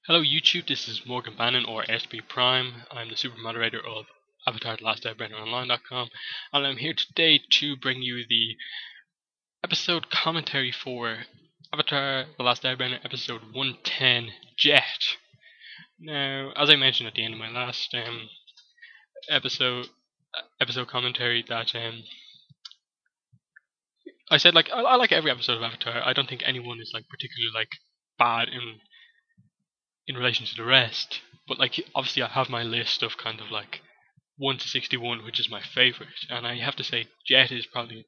Hello YouTube, this is Morgan Bannon or SB Prime. I'm the super moderator of Avatar The Last Airbender Online.com, and I'm here today to bring you the episode commentary for Avatar The Last Airbender episode 110, Jet. Now, as I mentioned at the end of my last episode commentary, that I said I like every episode of Avatar. I don't think anyone is particularly bad in relation to the rest. But obviously I have my list of kind of 1 to 61, which is my favorite, and I have to say Jet is probably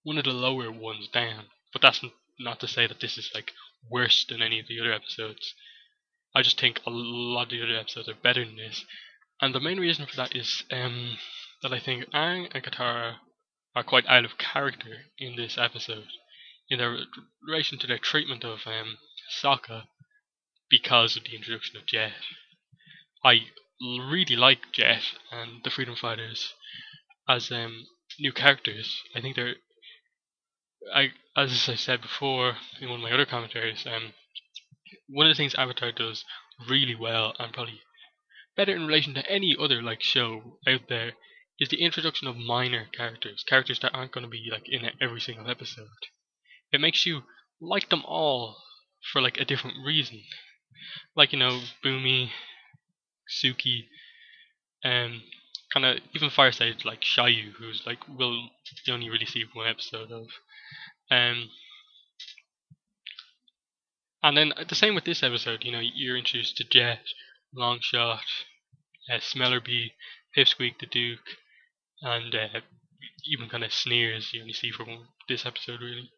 one of the lower ones down. But that's not to say that this is worse than any of the other episodes. I just think a lot of the other episodes are better than this, and the main reason for that is that I think Aang and Katara are quite out of character in this episode in their relation to their treatment of Sokka because of the introduction of Jet. I really like Jet and the Freedom Fighters as new characters. I think as I said before in one of my other commentaries, one of the things Avatar does really well, and probably better in relation to any other show out there, is the introduction of minor characters that aren't going to be in every single episode. It makes you like them all for a different reason. Boomy, Suki, and kind of even Fireside, Shayu, who's will you only really see one episode of. Um, and then the same with this episode. You're introduced to Jet, Longshot, Smellerbee, Pipsqueak the Duke, and even kind of Sneers. You only see for this episode really.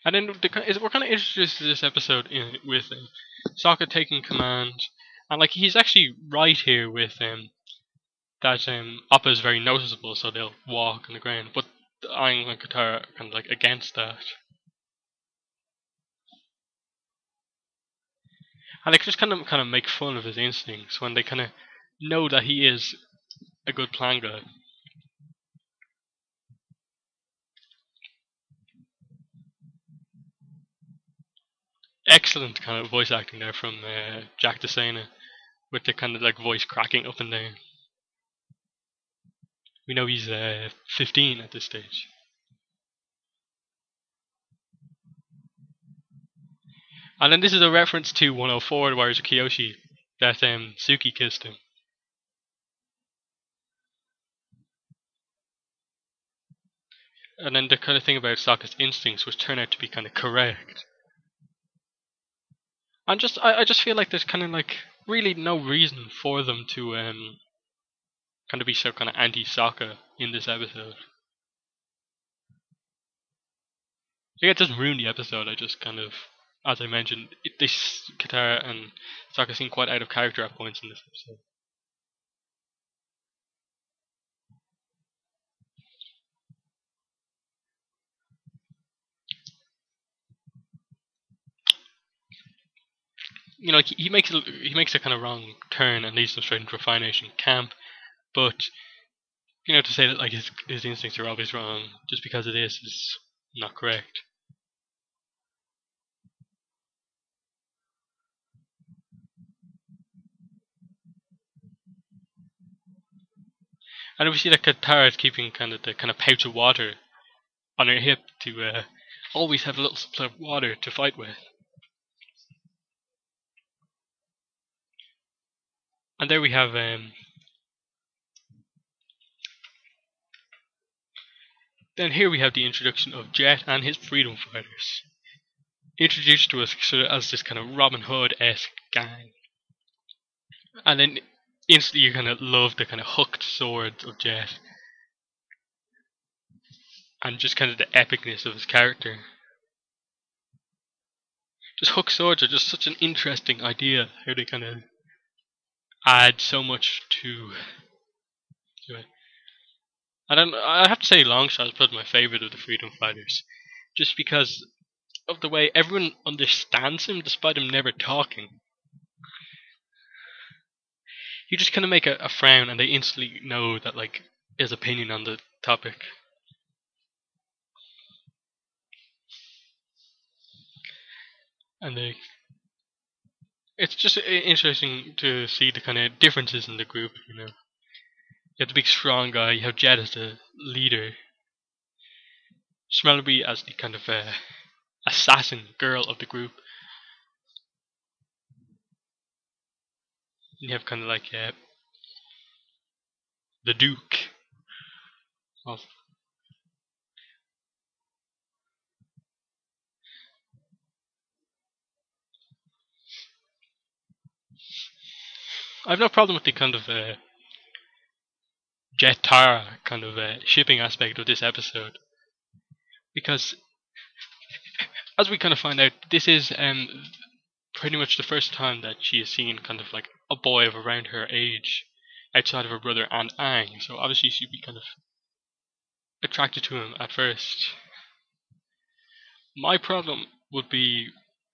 And then we're kind of introduced to this episode with Sokka taking command, and he's actually right here with that Appa is very noticeable, so they'll walk on the ground. But Aang and Katara are kind of against that, and they just kind of make fun of his instincts when they kind of know that he is a good plan guy. Excellent kind of voice acting there from Jack Desena, with the kind of voice cracking up and down. We know he's 15 at this stage. And then this is a reference to 104, The Warriors of Kyoshi, that Suki kissed him. And then the kind of thing about Sokka's instincts, which turn out to be kind of correct. And I just feel there's kind of really no reason for them to kind of be so kind of anti-Sokka in this episode. It doesn't ruin the episode. I just kind of, as I mentioned, this Katara and Sokka seem quite out of character at points in this episode. He makes a kind of wrong turn and leads them straight into a Fire Nation camp, but to say that his instincts are always wrong just because it is not correct. And we see that Katara is keeping the kind of pouch of water on her hip to always have a little supply of water to fight with. And there we have then here we have the introduction of Jet and his freedom fighters, introduced to us sort of as this kind of Robin Hood-esque gang. And then instantly you kind of love the kind of hooked swords of Jet, and just kind of the epicness of his character. Just hooked swords are just such an interesting idea, how they kind of add so much to it. And I have to say Longshot is probably my favourite of the freedom fighters, just because of the way everyone understands him despite him never talking. You just kind of make a frown and they instantly know that his opinion on the topic. and it's just interesting to see the kind of differences in the group. You have the big strong guy. You have Jed as the leader, Smelby as the kind of assassin girl of the group. You have kind of like the Duke of. I have no problem with the kind of Jet Tara kind of shipping aspect of this episode, because as we kind of find out, this is pretty much the first time that she has seen kind of like a boy of around her age outside of her brother and Aang. So obviously she'd be kind of attracted to him at first. My problem would be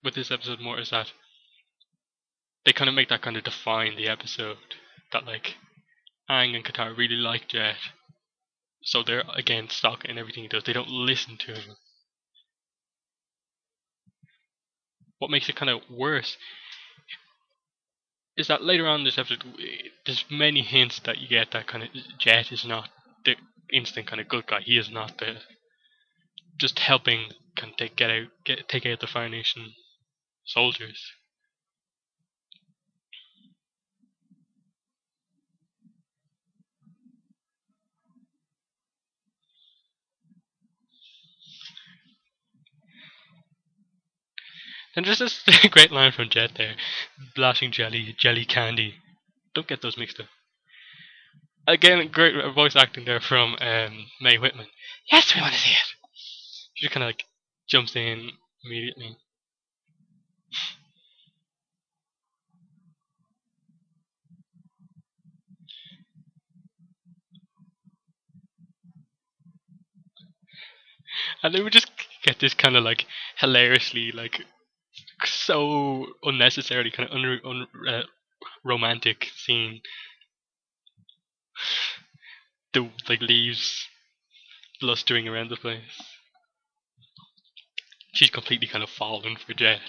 with this episode more is that they kind of make that kind of define the episode. That like Aang and Katara really like Jet, so they're again stuck in everything he does. They don't listen to him. What makes it kind of worse is that later on in this episode, there's many hints that you get that kind of Jet is not the instant kind of good guy. He is not the just helping kind of take out the Fire Nation soldiers. And there's this great line from Jet there, blasting jelly candy. Don't get those mixed up. Again, great voice acting there from Mae Whitman. Yes, we want to see it. She just kind of like jumps in immediately. And then we just get this kind of like hilariously like so unnecessarily kind of romantic scene. The like leaves blustering around the place. She's completely kind of fallen for Jet.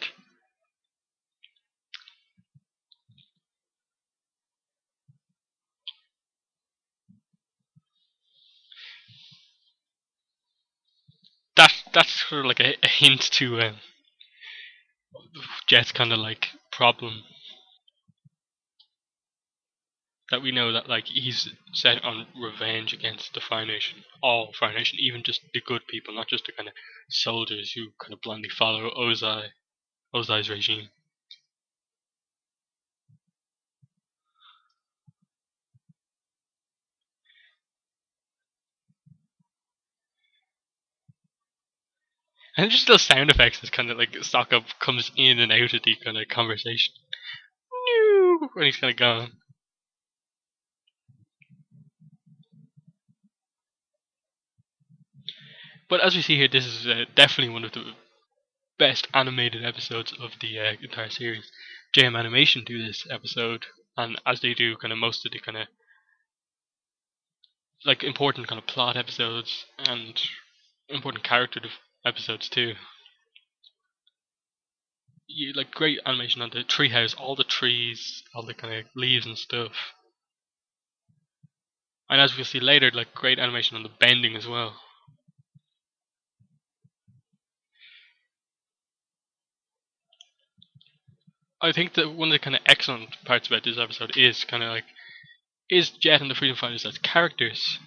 That's sort of like a hint to Jet's kind of like problem, that we know that like he's set on revenge against the Fire Nation, all Fire Nation, even just the good people, not just the kind of soldiers who kind of blindly follow Ozai's regime. And just those sound effects as kind of like Sokka comes in and out of the kind of conversation. When he's kind of gone. But as we see here, this is definitely one of the best animated episodes of the entire series. JM Animation do this episode, and as they do kind of most of the kind of like important kind of plot episodes and important character episodes too. You like great animation on the treehouse, all the trees, all the kind of leaves and stuff. And as we'll see later, like great animation on the bending as well. I think that one of the kind of excellent parts about this episode is kind of like is Jet and the Freedom Fighters as characters.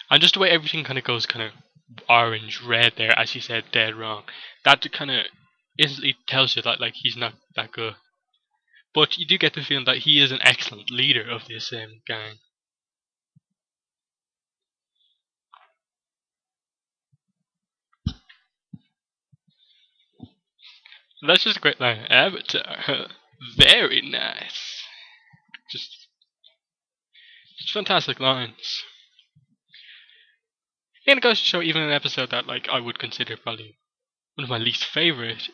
And just the way everything kind of goes kind of orange, red there, as you said, dead wrong. That kind of instantly tells you that like he's not that good. But you do get the feeling that he is an excellent leader of this gang. That's just a great line. Avatar, very nice. Just fantastic lines. And it goes to show even an episode that like I would consider probably one of my least favorite.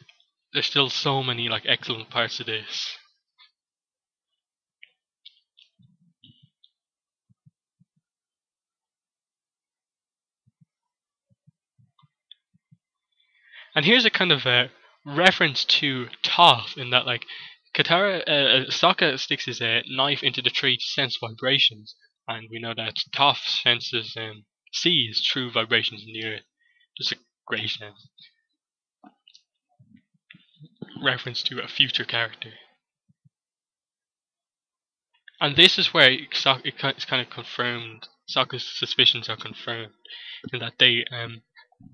There's still so many like excellent parts of this. And here's a kind of a reference to Toph in that like Sokka sticks his knife into the tree to sense vibrations, and we know that Toph senses sees true vibrations in the earth. Just a great reference to a future character. And this is where it's kind of confirmed. Sokka's suspicions are confirmed in that they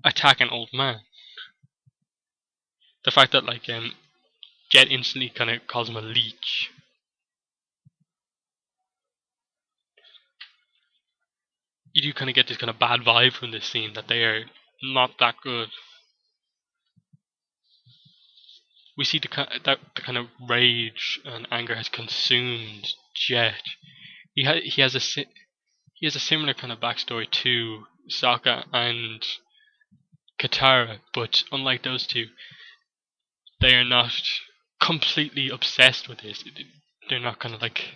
attack an old man. The fact that like Jet instantly kind of calls him a leech. You do kind of get this kind of bad vibe from this scene that they are not that good. We see the kind of rage and anger has consumed Jet. He has a similar kind of backstory to Sokka and Katara, but unlike those two, they are not completely obsessed with this. They're not kind of like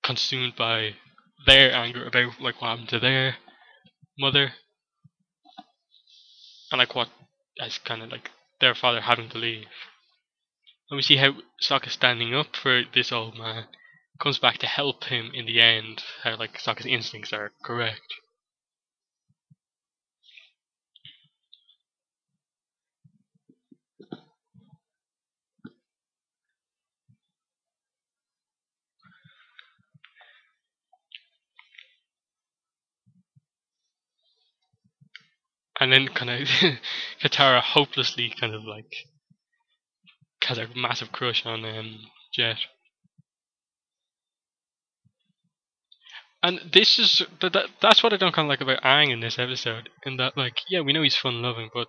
consumed by their anger about like what happened to their mother and like what as kind of like their father having to leave. And we see how Sokka's standing up for this old man, comes back to help him in the end. How like Sokka's instincts are correct. And then kind of Katara hopelessly kind of like has a massive crush on Jet. And this is that's what I don't kind of like about Aang in this episode. In that, like, yeah, we know he's fun loving, but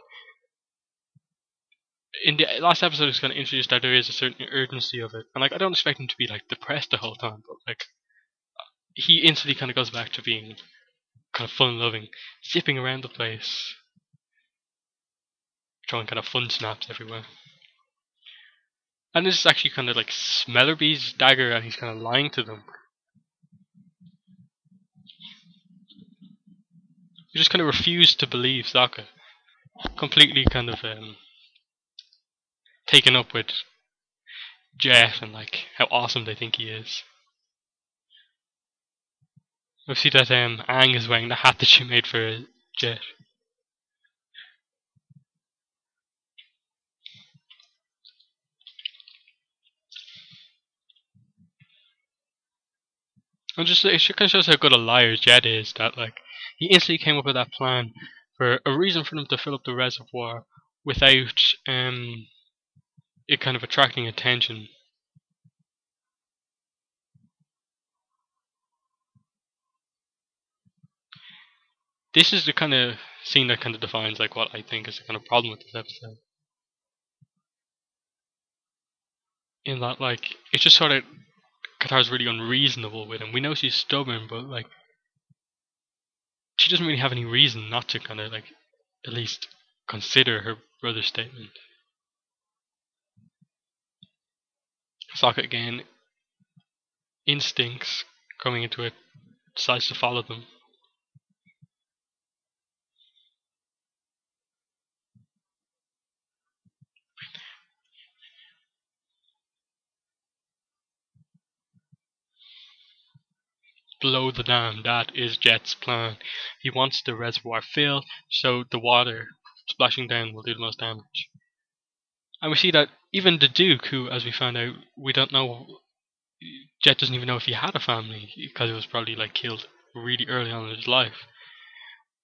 in the last episode, it's kind of introduced that there is a certain urgency of it, and like I don't expect him to be like depressed the whole time, but like he instantly kind of goes back to being kind of fun loving, zipping around the place, throwing kind of fun snaps everywhere. And this is actually kind of like Smellerby's dagger, and he's kind of lying to them. He just kind of refused to believe Sokka, completely kind of taken up with Jet and like how awesome they think he is. We see that Aang is wearing the hat that she made for Jet. And just it kind of shows how good a liar Jet is. That like he instantly came up with that plan for a reason for them to fill up the reservoir without it kind of attracting attention. This is the kind of scene that kind of defines like what I think is the kind of problem with this episode. In that like it's just sort of Katara's really unreasonable with him. We know she's stubborn, but like she doesn't really have any reason not to kind of like at least consider her brother's statement. Sokka again, instincts coming into it, decides to follow them. Blow the dam, that is Jet's plan. He wants the reservoir filled so the water splashing down will do the most damage. And we see that even the Duke, who, as we found out, we don't know, Jet doesn't even know if he had a family because it was probably like killed really early on in his life.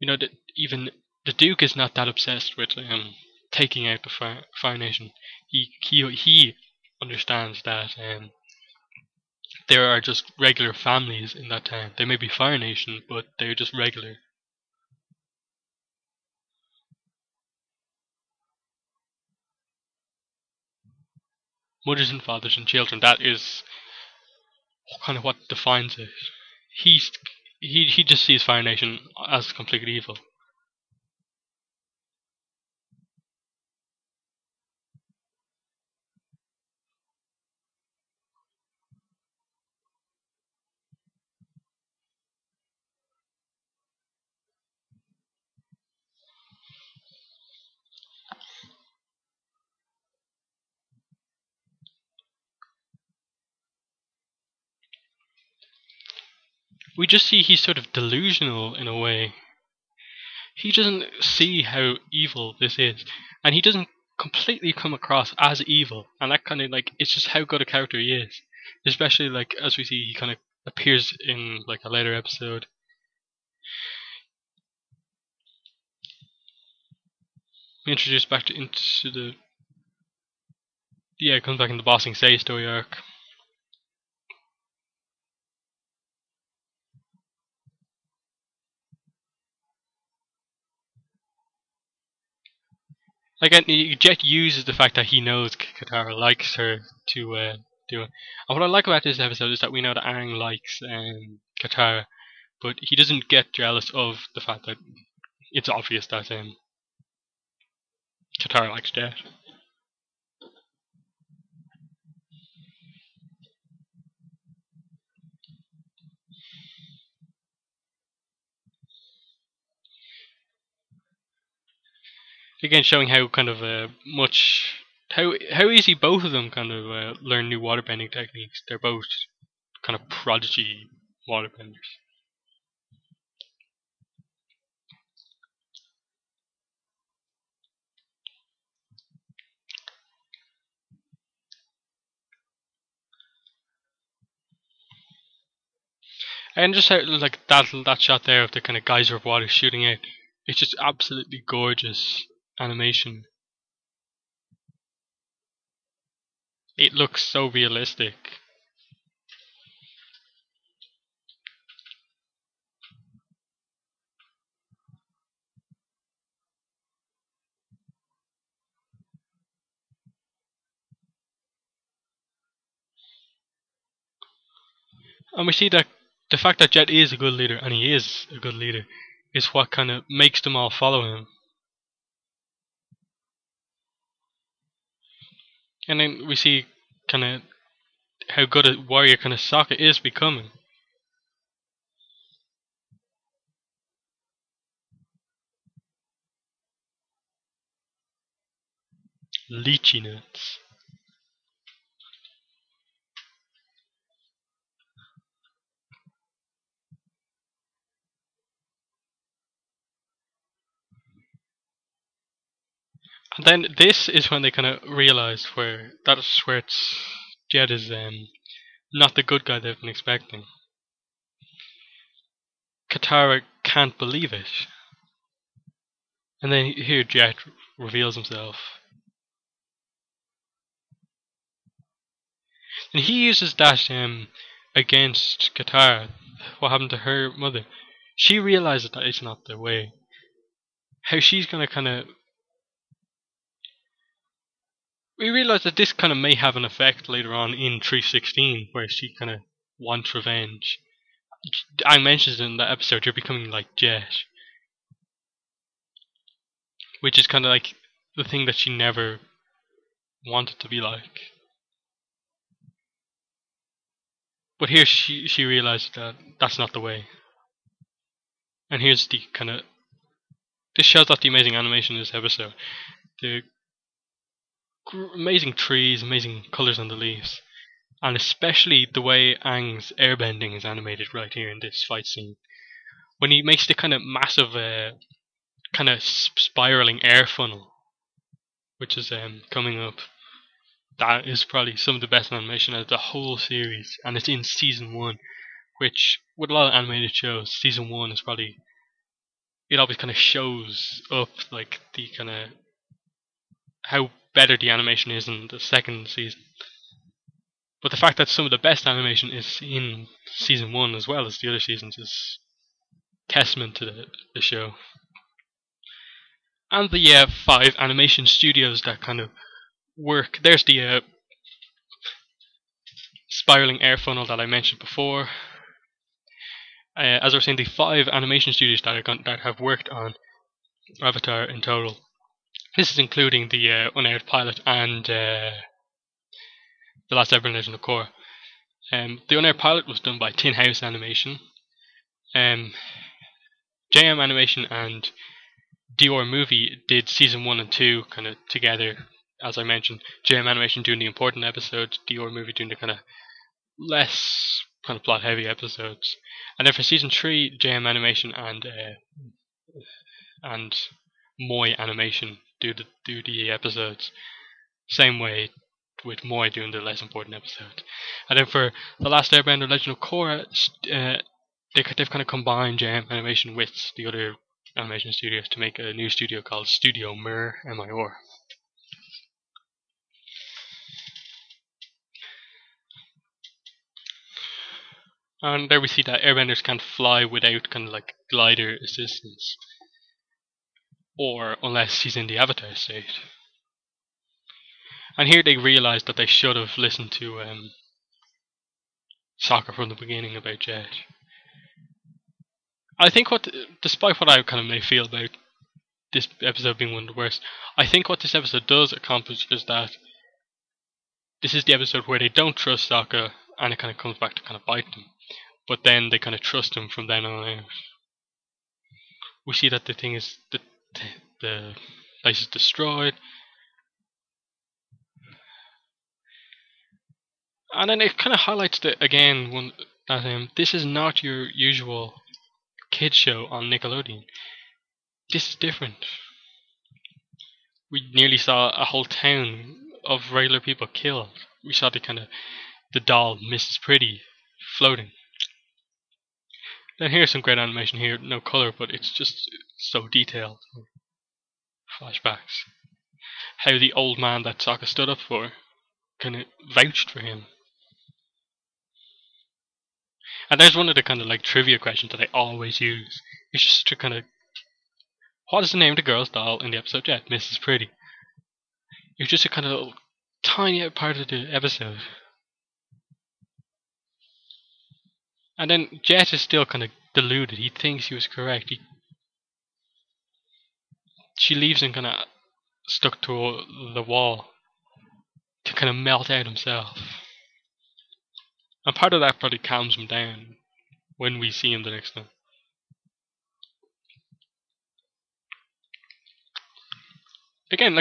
You know that even the Duke is not that obsessed with taking out the Fire Nation. He understands that there are just regular families in that town. They may be Fire Nation, but they're just regular. Mothers and fathers and children. That is kind of what defines it. He's he just sees Fire Nation as completely evil. we just see he's sort of delusional in a way. He doesn't see how evil this is, and he doesn't completely come across as evil, and that kind of like it's just how good a character he is. Especially like as we see, he kind of appears in like a later episode. We introduced back into the it comes back in the Bossing Say story arc. Again, Jet uses the fact that he knows Katara likes her to do it. And what I like about this episode is that we know that Aang likes Katara, but he doesn't get jealous of the fact that it's obvious that Katara likes Jet. Again, showing how kind of how easy both of them kind of learn new waterbending techniques. They're both kind of prodigy waterbenders. And just how like that shot there of the kind of geyser of water shooting out, it's just absolutely gorgeous animation. It looks so realistic. And we see that the fact that Jet is a good leader, and he is a good leader, is what kind of makes them all follow him. And then we see kind of how good a warrior kind of Sokka is becoming. Lychee nuts. And then this is when they kind of realize that's where Jet is not the good guy they've been expecting. Katara can't believe it. And then here Jet reveals himself. And he uses that against Katara. What happened to her mother? She realizes that it's not the way. How she's gonna kind of. We realize that this kind of may have an effect later on in 316, where she kind of wants revenge. I mentioned in that episode, you're becoming like Jet, which is kind of like the thing that she never wanted to be like. But here she realized that that's not the way. And here's the kind of. This shows off the amazing animation in this episode. The amazing trees, amazing colours on the leaves. And especially the way Aang's airbending is animated right here in this fight scene. When he makes the kind of massive, kind of spiraling air funnel, which is coming up. That is probably some of the best animation out of the whole series, and it's in season 1, which with a lot of animated shows, season 1 is probably it always kind of shows up like the kind of how better the animation is in the second season. But the fact that some of the best animation is in season 1 as well as the other seasons is testament to the show. And the 5 animation studios that kind of work. There's the spiraling air funnel that I mentioned before. As I was saying, the 5 animation studios that have worked on Avatar in total. This is including the unaired pilot and The Last Airbender Legend of Korra. The unaired pilot was done by Tin House Animation. JM Animation and Dior Movie did season 1 and 2 kind of together. As I mentioned, JM Animation doing the important episodes, Dior Movie doing the kind of less kind of plot heavy episodes. And then for season 3, JM Animation and Moi Animation do the episodes. Same way with Moi doing the less important episode. And then for The Last Airbender Legend of Korra, they've kind of combined JM Animation with the other animation studios to make a new studio called Studio Mir, M-I-R. And there we see that airbenders can't fly without kind of like glider assistance, or unless he's in the avatar state. And here they realize that they should have listened to Sokka from the beginning about Jet. I think despite what I kind of may feel about this episode being one of the worst, I think what this episode does accomplish is that this is the episode where they don't trust Sokka, and it kind of comes back to kind of bite them. But then they kind of trust him from then on out. We see that the thing is the place is destroyed, and then it kind of highlights that this is not your usual kids show on Nickelodeon. This is different. We nearly saw a whole town of regular people killed. We saw the doll Mrs. Pretty floating. Then here's some great animation here, no colour, but it's just so detailed. Flashbacks. How the old man that Sokka stood up for kind of vouched for him. And there's one of the kind of like trivia questions that I always use. It's just to kind of, what is the name of the girl's doll in the episode Jet? Mrs. Pretty. It's just a kind of tiny part of the episode. And then Jet is still kind of deluded. He thinks he was correct. She leaves him kind of stuck to the wall to kind of melt out himself. And part of that probably calms him down when we see him the next time. Again,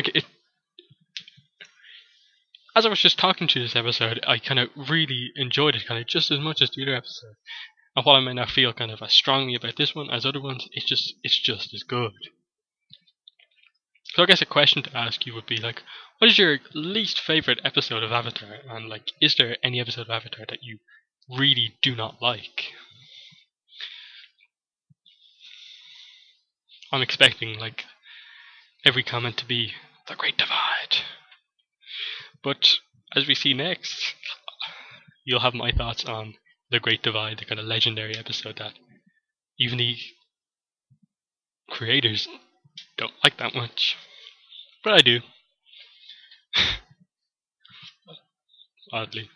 as I was just talking to this episode, I kind of really enjoyed it, kind of just as much as the other episode. And while I may not feel kind of as strongly about this one as other ones, it's just as good. So I guess a question to ask you would be like, what is your least favourite episode of Avatar? And like, is there any episode of Avatar that you really do not like? I'm expecting like every comment to be the Great Divide. But as we see next, you'll have my thoughts on the Great Divide, the kind of legendary episode that even the creators don't like that much. But I do. Oddly.